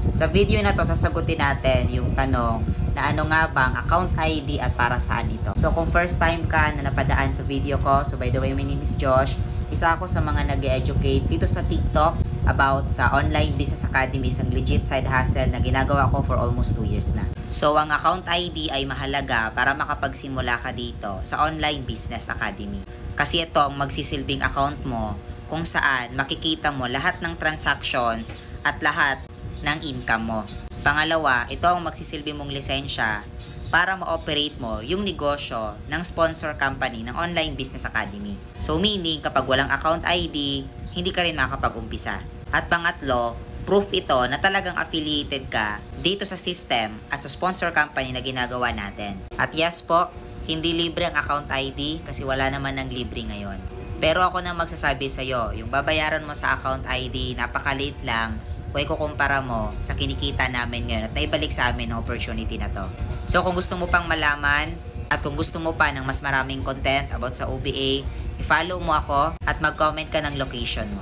Sa video na to, sasagutin natin yung tanong na ano nga bang account ID at para saan ito. So kung first time ka na napadaan sa video ko, so by the way, my name is Josh. Isa ako sa mga nag-educate dito sa TikTok about sa Online Business Academy, isang legit side hustle na ginagawa ko for almost 2 years na. So ang account ID ay mahalaga para makapagsimula ka dito sa Online Business Academy. Kasi ito ang magsisilbing account mo kung saan makikita mo lahat ng transactions at lahat ng income mo. Pangalawa, ito ang magsisilbi mong lisensya para ma-operate mo yung negosyo ng sponsor company ng Online Business Academy. So meaning, kapag walang account ID, hindi ka rin makakapag-umpisa. At pangatlo, proof ito na talagang affiliated ka dito sa system at sa sponsor company na ginagawa natin. At yes po, hindi libre ang account ID kasi wala naman ng libre ngayon. Pero ako na magsasabi sa'yo, yung babayaran mo sa account ID, napakaliit lang kung ikukumpara mo sa kinikita namin ngayon at naibalik sa amin ang opportunity na to. So kung gusto mo pang malaman at kung gusto mo pa ng mas maraming content about sa OBA, i-follow mo ako at mag-comment ka ng location mo.